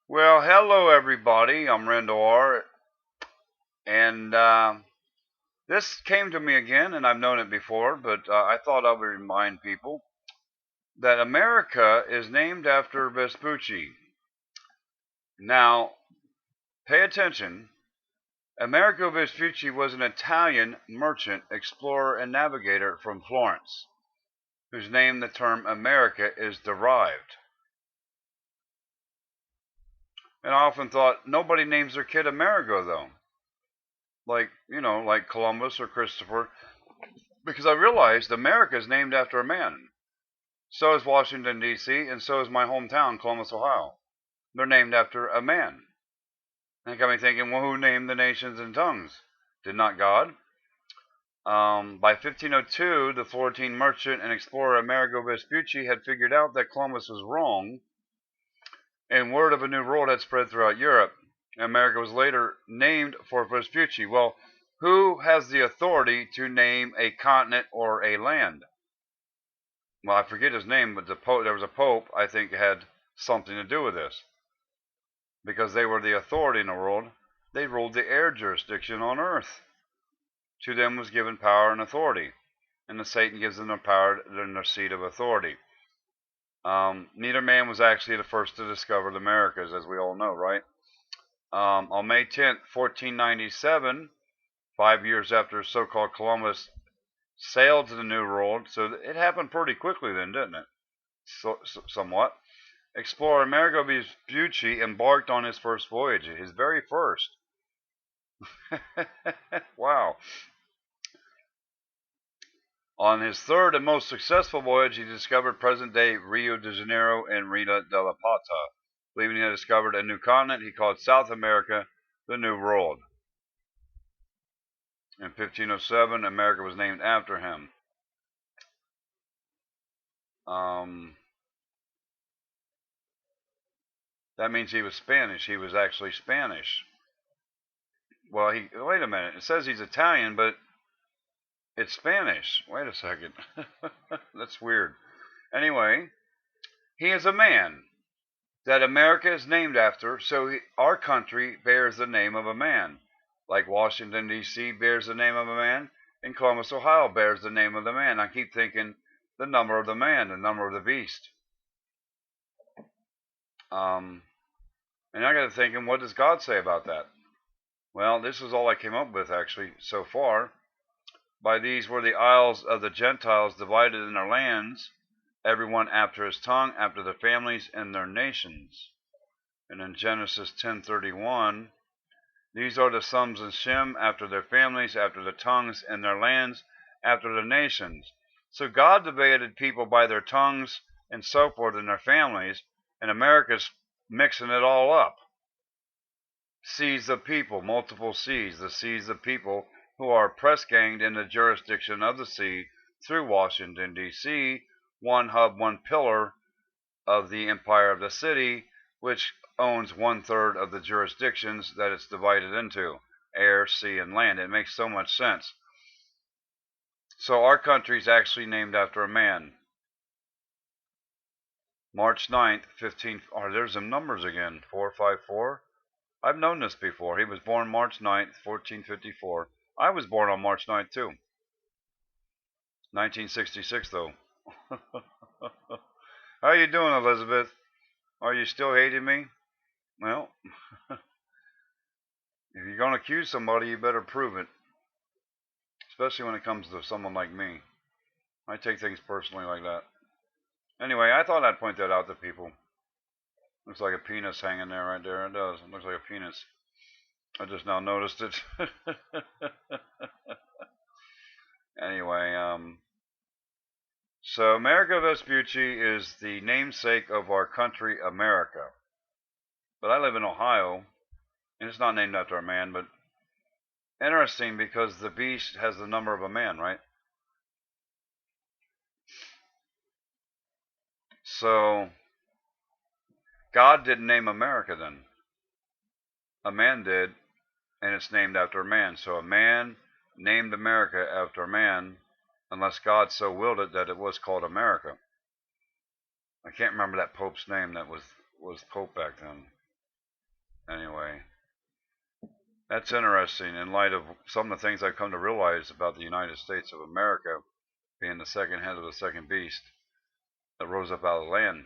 Well, hello everybody. I'm Rendor, and this came to me again, and I've known it before, but I thought I would remind people that America is named after Vespucci. Now, pay attention. Amerigo Vespucci was an Italian merchant, explorer, and navigator from Florence, whose name the term America is derived. And I often thought nobody names their kid Amerigo though, like Columbus or Christopher, because I realized America is named after a man. So is Washington, D.C., and so is my hometown, Columbus, Ohio. They're named after a man. And it got me thinking, well, who named the nations and tongues? Did not God? By 1502, the Florentine merchant and explorer Amerigo Vespucci had figured out that Columbus was wrong, and word of a new world had spread throughout Europe. America was later named for Vespucci. Well, who has the authority to name a continent or a land? Well, I forget his name, but there was a pope, I think, had something to do with this. Because they were the authority in the world, they ruled the air jurisdiction on earth. To them was given power and authority. And the Satan gives them their power and their seat of authority. Neither man was actually the first to discover the Americas, as we all know, right? On May 10th, 1497, 5 years after so-called Columbus sailed to the New World, so it happened pretty quickly then, didn't it? Somewhat. Explorer Amerigo Vespucci embarked on his first voyage, his very first. Wow. On his third and most successful voyage, he discovered present-day Rio de Janeiro and Ilha de la Plata. Believing he had discovered a new continent, he called South America the New World. In 1507, America was named after him. That means he was Spanish. He was actually Spanish. Well, wait a minute. It says he's Italian, but it's Spanish. Wait a second. That's weird. Anyway, he is a man that America is named after, so our country bears the name of a man. Like Washington, D.C. bears the name of a man, and Columbus, Ohio bears the name of the man. I keep thinking the number of the man, the number of the beast. And I got to thinking, what does God say about that? Well, this is all I came up with, actually, so far. By these were the isles of the Gentiles divided in their lands, everyone after his tongue, after their families and their nations. And in Genesis 10:31, these are the sons of Shem after their families, after their tongues and their lands, after their nations. So God divided people by their tongues and so forth and their families, and America's mixing it all up. Seeds of people, multiple seeds, the seeds of people who are press-ganged in the jurisdiction of the sea through Washington, D.C., one hub, one pillar of the empire of the city, which owns 1/3 of the jurisdictions that it's divided into, air, sea, and land. It makes so much sense. So our country is actually named after a man. March 9th, 15... Oh, there's some numbers again. 454. I've known this before. He was born March 9th, 1454. I was born on March 9th, too. 1966, though. How you doing, Elizabeth? Are you still hating me? Well, if you're going to accuse somebody, you better prove it. Especially when it comes to someone like me. I take things personally like that. Anyway, I thought I'd point that out to people. Looks like a penis hanging there right there. It does. It looks like a penis. I just now noticed it. Anyway, so Amerigo Vespucci is the namesake of our country, America. But I live in Ohio, and it's not named after a man, but interesting because the beast has the number of a man, right? So God didn't name America then. A man did, and it's named after a man. So a man named America after a man, unless God so willed it that it was called America. I can't remember that Pope's name that was Pope back then. Anyway, that's interesting in light of some of the things I've come to realize about the United States of America being the second head of the second beast that rose up out of the land.